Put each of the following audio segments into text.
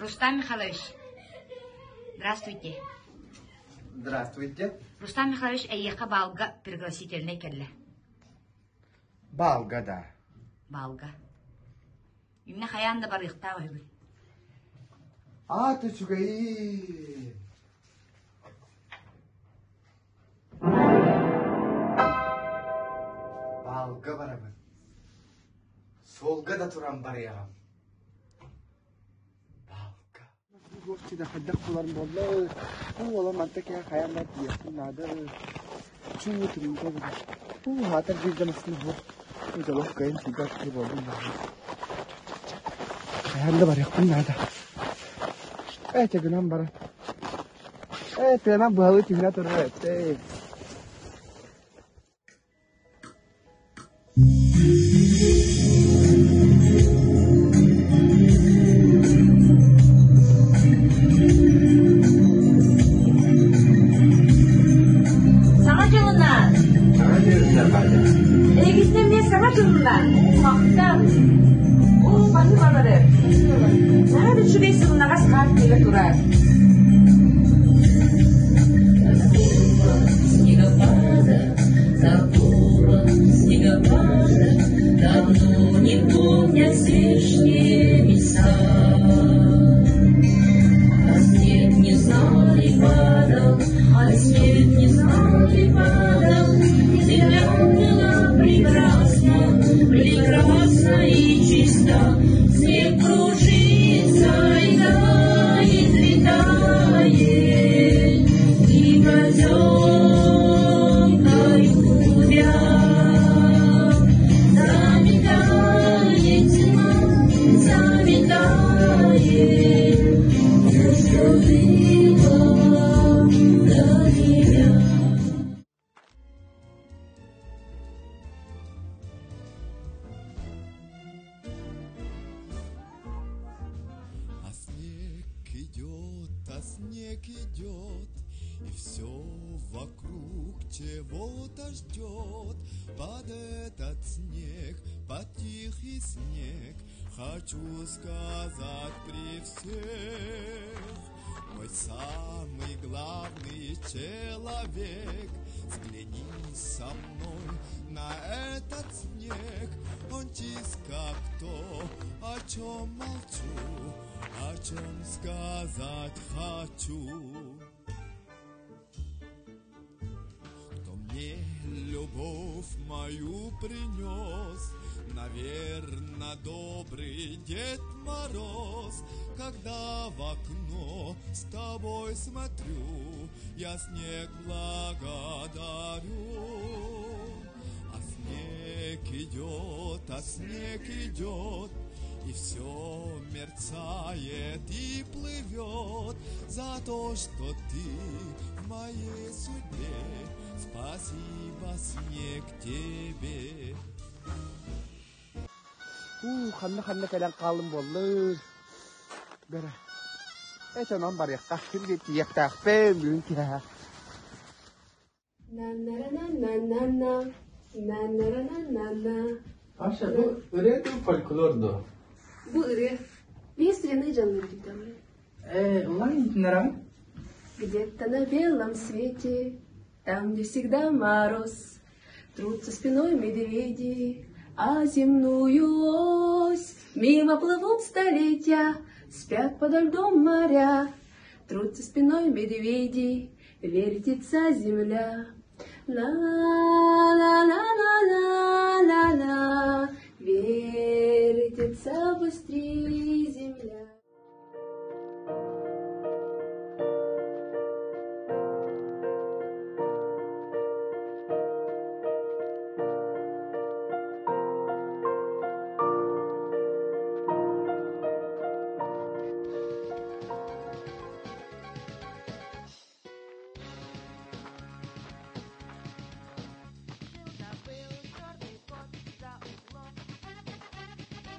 Рустам Михайлович, здравствуйте. Здравствуйте. Рустам Михайлович, Эйеха Балга пригласительный келле. Балга, да. Балга. Именно хаянда барыхта ойбын. А, ты чугаи. Балга барабын. Солга да турам барыягам. Балга. Гостида хаддак куларым болду. Ола мантака хаянда тиясты нады. Чуу туринка да. Хатар бирден астын бу. Жолок кайын тигат ки болду. Хаянда барыягам нада. Чегнам бара. Тена балы тигна турра. Сама жылынан. Эгисте мне сама жылынан. Мактан. О, баны балары. Нады чүбейсі ұнаға сқар келі тұрар. Снегопада, забора снегопада, давно не помнят здешние места. А снег не знал и падал, а снег не знал и падал. Земля была прекрасна, прекрасна и чиста. Снег кружится и тает, летает, и поземкой гудя заметает тьма, заметает все было до тебя. А снег идет, и все вокруг чего-то ждет. Под этот снег, под тихий снег, хочу сказать при всех: мой самый главный человек, взгляни со мной на этот снег. Он чист как то, о чем молчу, о чем сказать хочу. Кто мне любовь мою принес, наверно, добрый Дед Мороз. Когда в окно с тобой смотрю, я снег благодарю. А снег идет, и все мерцает и плывет за то, что ты в моей судьбе. Спасибо, снег, тебе. Ханна калан калым болду. Бара. Чонон барыякка кирге тияктакпен бүгүнкү. Аша, bu üretim folklordu. Bu ыры. Вестряные жанры там. Уңай Где-то на белом свете, там, где всегда мороз, трутся спиной медведи, а земную ось мимо плывут столетия, спят подо льдом моря, трутся спиной медведи, вертится земля. Ла-ла-ла-ла-ла-ла, вертится быстрее земля.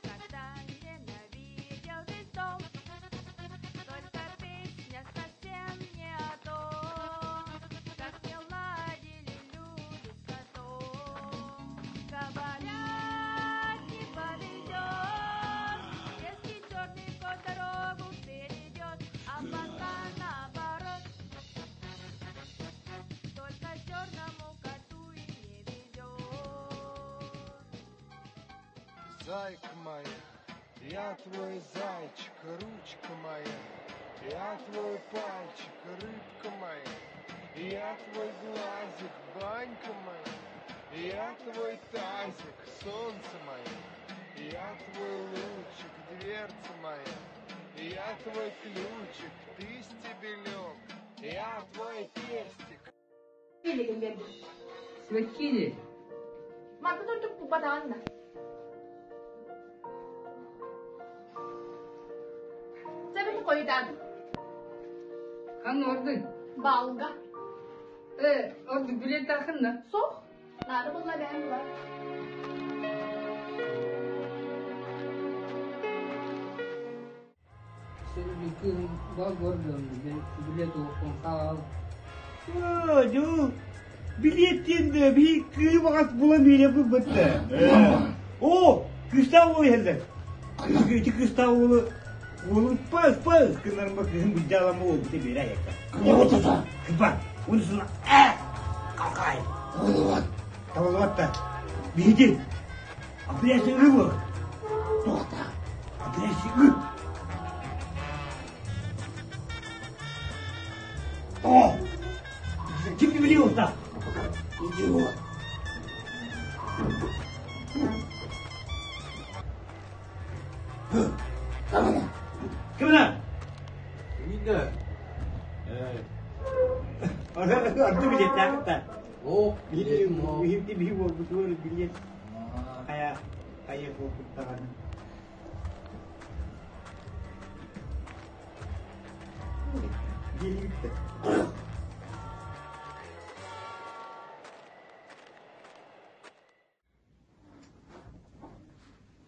Когда ненавидят Зайка моя, я твой зайчик, ручка моя, я твой пальчик, рыбка моя, я твой глазик, банька моя, я твой тазик, солнце мое, я твой лучик, дверца моя, я твой ключик, ты стебелек, я твой перстик. Свекили. Maka tuh untuk pupatan na. Sabi mo ko dad. Kan orada. Balga. Orada bilet takın da. So, nada mo la ben var. Şöyle bir gün var gördüm. Bilet okun sağ ol. Aduh, biletin de bir kıyı vakit bulamıyor bu bıttı. O, Kıstaoğlu geldi. Kıstaoğlu, oğlum pas, kınarım bakın bir dalama oldu bir yere yakın. Ne oldu da? Kıpa, onun sonra kalkay. Oğlum, Tavalat da, bildi. Abilesi ıvı. nokta. Abilesi ıvı. Oh, kim biliyor da? İdiot. Tamam. Kemana? Vida. Itu bilet tak? Oh, Ini mau. betul bilet kayak putaran. Gini.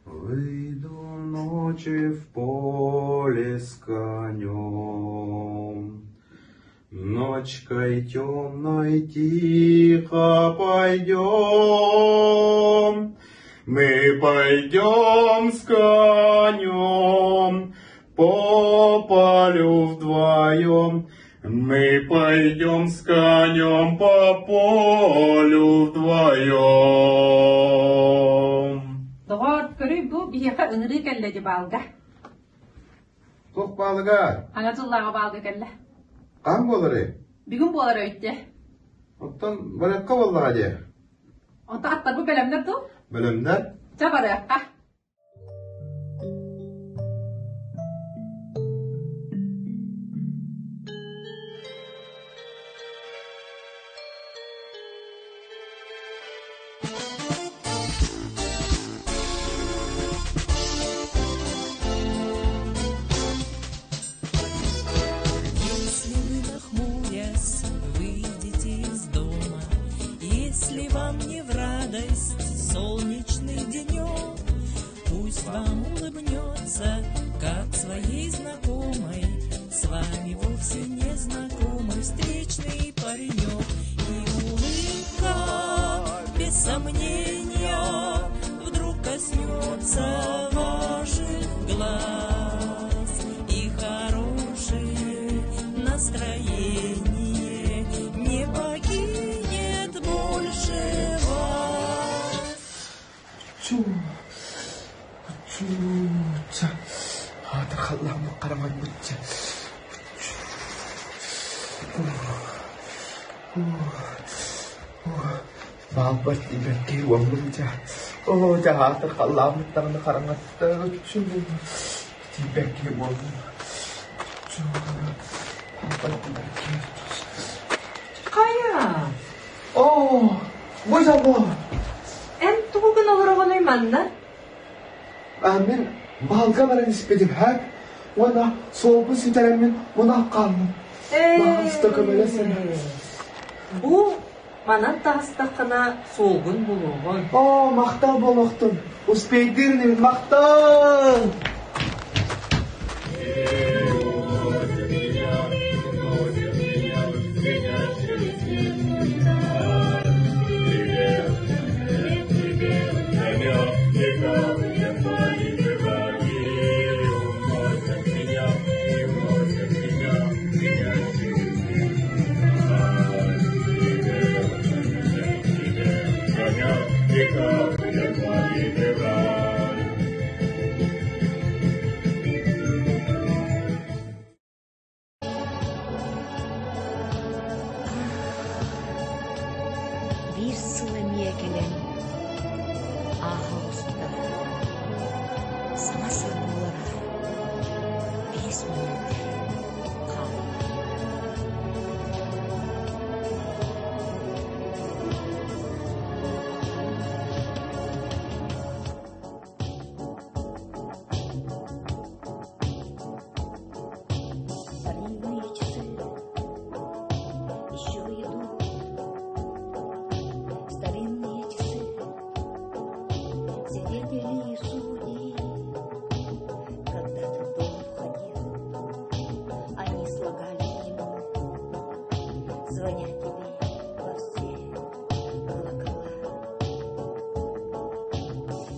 Выйду ночи в поле с конем, ночкой темной тихо пойдем. Мы пойдем с конем по полю вдвоем. Мы пойдем с конем по полю вдвоем. Doğar körü bu bir yaka ınırı kelle balga. Çok balığa. Anatullaha balga kelle. Kan bolları. Bir gün bolar öyle. Ottan bırakka vallahi diye. Onda atlar bu belemler tu. Bölümden. Çabar yakka. Если вы, нахмурясь, выйдете из дома, если вам не в радость солнечный денек, пусть вам улыбнется, как своей знакомой, с вами вовсе не знакомый встречный паренек. И улыбка, без сомнения, вдруг коснется ваших глаз, и хорошее настроение не покинет больше вас. Cuca. Terhalang makarangan buca. Babat ibati wang buca. Oh, jahat terhalang tang nakarangan tercu. Ibati wang. Kaya. Oh, 뭐야 뭐? En tuğun olarak manna. Ben balga veren ispedim hep. Ona soğuk sitelemin buna kaldım. Mahasta kömelesin. Bu mana tastakına soğun buluğun. Oh, makta boluktun. Uspeydirni makta. Меня, и звонят тебе во все колокола.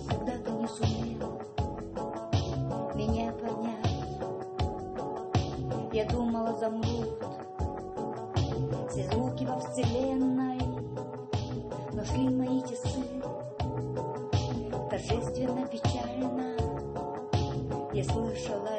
Когда-то не сумел меня поднять, я думала, замрут все звуки во вселенной, но шли мои часы торжественно, печально. Я слышала